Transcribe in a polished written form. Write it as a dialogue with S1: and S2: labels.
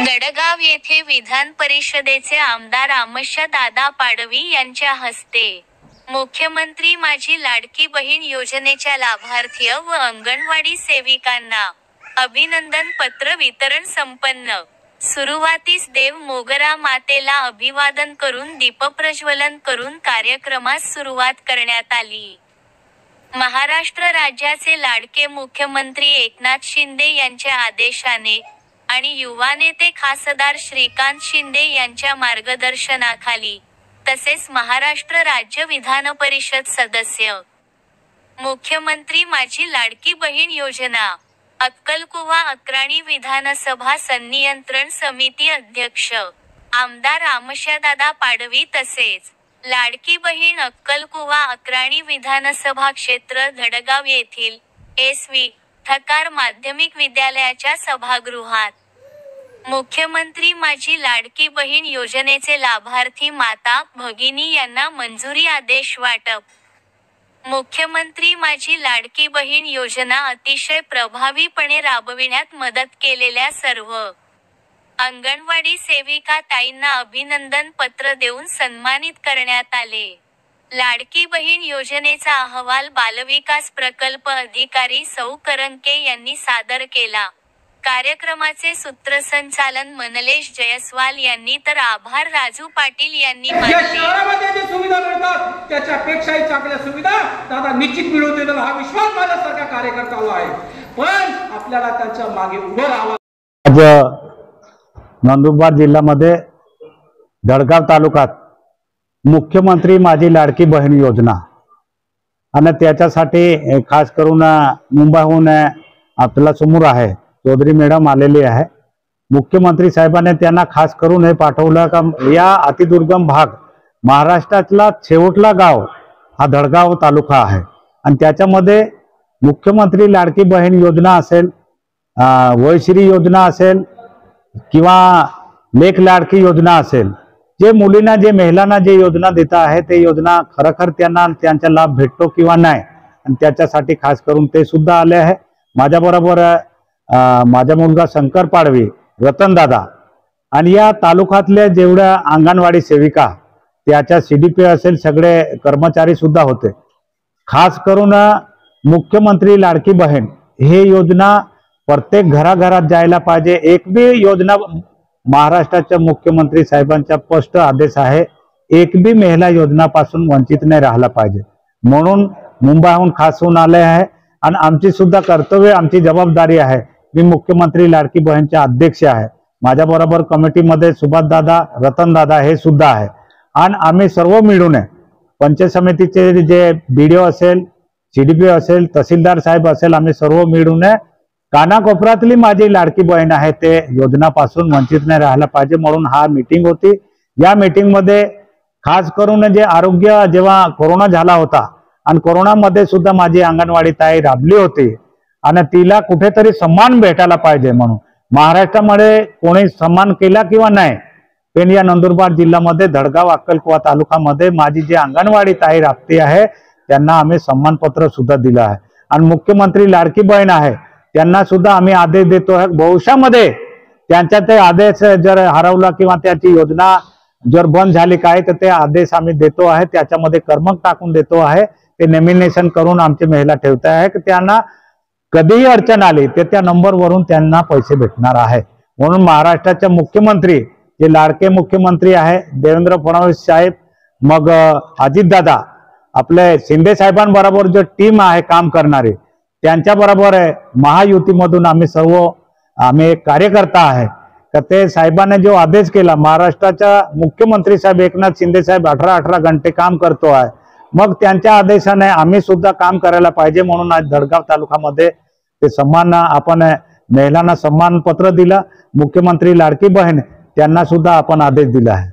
S1: दडगाव येथे विधान परिषदेचे आमदार आमोशादादा पाडवी यांच्या हस्ते मुख्यमंत्री माझी लाडकी बहीण योजनेच्या लाभार्थी व अंगणवाडी सेविकांना अभिनंदन पत्र वितरण संपन्न। सुरुवातीस देव मोगरा मातेला अभिवादन करून दीपप्रज्वलन करून कार्यक्रमास सुरुवात करण्यात आली। महाराष्ट्र राज्याचे लाडके मुख्यमंत्री एकनाथ शिंदे यांच्या आदेशाने आणि युवा नेते खासदार श्रीकांत शिंदे यांच्या मार्गदर्शनाखाली, तसेच महाराष्ट्र राज्य विधान परिषद सदस्य, मुख्यमंत्री माझी लाडकी बहीण योजना, अक्कलकुवा अक्राणी विधानसभा संनियंत्रण समिती अध्यक्ष आमदार आमोशादादा पाडवी तसेच लाडकी बहीण अक्कलकुवा अक्राणी विधानसभा क्षेत्र धडगाव येथील एस.व्ही. ठकार माध्यमिक विद्यालयाच्या सभागृहात मुख्यमंत्री माझी लाडकी बहीण योजनेचे लाभार्थी माता भगिनी यांना मंजुरी आदेश वाटप। मुख्यमंत्री माझी लाडकी बहीण योजना अतिशय प्रभावीपणे राबविण्यात मदत केलेल्या सर्व अंगणवाडी सेविका ताईंना अभिनंदन पत्र देऊन सन्मानित करण्यात आले। लाडकी बहीण योजनेचा अहवाल बालविकास प्रकल्प अधिकारी सौ करंके यांनी सादर केला। कार्यक्रमाचे सूत्रसंचालन मनलेश जयस्वाल यांनी तर आभार राजू पाटील यांनी मानले।
S2: शहरामध्ये जे सुविधा मिळतात त्याच्यापेक्षाही चांगल्या सुविधा दादा निश्चित मिळवून देतील हा विश्वास माझ्यासारखा कार्यकर्त्याला आहे, पण आपल्याला त्यांच्या मागे उभं राहावं।
S3: आज नंदुरबार जिल्ह्यामध्ये धडगाव तालुक्यात मुख्यमंत्री माझी लाडकी बहीण योजना आणि त्याच्यासाठी खास करून मुंबईहून आपल्या समोर आहे चौधरी मॅडम आलेली आहे। मुख्यमंत्री साहेबांनी त्यांना खास करून हे पाठवलं का या अतिदुर्गम भाग महाराष्ट्रातला शेवटला गाव हा धडगाव तालुका आहे आणि त्याच्यामध्ये मुख्यमंत्री लाडकी बहीण योजना असेल, वयश्री योजना असेल किंवा लेख लाडकी योजना असेल, जे मुलींना जे महिलांना जे योजना देत आहे ते योजना खरोखर त्यांना त्यांचा लाभ भेटतो किंवा नाही आणि त्याच्यासाठी खास करून ते सुद्धा आले आहे। माझ्याबरोबर माझा मुलगा शंकर पाडवी, रतन दादा आणि या तालुक्यातल्या जेवढ्या अंगणवाडी सेविका त्याच्या सीडीपी असेल सगळे कर्मचारी सुद्धा होते। खास करून मुख्यमंत्री लाडकी बहीण हे योजना प्रत्येक घराघरात जायला पाहिजे। एक बी योजना महाराष्ट्राच्या मुख्यमंत्री साहेबांचा स्पष्ट आदेश आहे, एक बी महिला योजनापासून वंचित नाही राहिला पाहिजे, म्हणून मुंबईहून खास होऊन आले आहे आणि आमची सुद्धा कर्तव्य आमची जबाबदारी आहे। मी मुख्यमंत्री लाडकी बहीणचे अध्यक्ष आहे, माझ्याबरोबर कमिटीमध्ये सुभाष दादा, रतन दादा हे सुद्धा आहे आणि आम्ही सर्व मिळून पंचायत समितीचे जे बीडीओ असेल, सीडीपी असेल, तहसीलदार साहेब असेल, आम्ही सर्व मिळून कानाकोपऱ्यातली माझी लाडकी बहीण आहे ते योजनापासून वंचित नाही राहायला पाहिजे म्हणून हा मीटिंग होती। या मीटिंग मध्ये खास करून जे आरोग्य जेव्हा कोरोना झाला होता आणि कोरोनामध्ये सुद्धा माझी अंगणवाडी ताई राबली होती आणि तिला कुठेतरी सन्मान भेटायला पाहिजे म्हणून महाराष्ट्रामध्ये कोणी सन्मान केला किंवा नाही, पण या नंदुरबार जिल्ह्यामध्ये धडगाव अक्कलकुवा तालुक्यामध्ये माझी जी अंगणवाडी ताई राबती आहे त्यांना आम्ही सन्मानपत्र सुद्धा दिलं आहे आणि मुख्यमंत्री लाडकी बहीण आहे त्यांना सुद्धा आम्ही आदेश देतो आहे। भविष्यामध्ये त्यांचा ते आदेश जर हरवला किंवा त्याची योजना जर बंद झाली काय तर ते आदेश आम्ही देतो आहे, त्याच्यामध्ये कर्मक टाकून देतो आहे, ते नॉमिनेशन करून आमचे महिला ठेवत आहे की त्यांना कधीही अडचण आली तर त्या नंबरवरून त्यांना पैसे भेटणार आहे। म्हणून महाराष्ट्राचे मुख्यमंत्री जे लाडके मुख्यमंत्री आहे देवेंद्र फडणवीस साहेब, मग अजितदादा, आपले शिंदे साहेबांबरोबर जो टीम आहे काम करणारी त्यांच्याबरोबर महायुतीमधून आम्ही एक कार्यकर्ता आहे तर ते साहेबांनी जो आदेश केला, महाराष्ट्राचा मुख्यमंत्री साहेब एकनाथ शिंदे साहेब 18 घंटे काम करतो आहे, मग त्यांच्या आदेशाने आम्ही सुद्धा काम करायला पाहिजे म्हणून आज धडगाव तालुक्यामध्ये ते सन्मान आपण महिलांना सन्मान पत्र दिलं। मुख्यमंत्री लाडकी बहीण त्यांना सुद्धा आपण आदेश दिला आहे।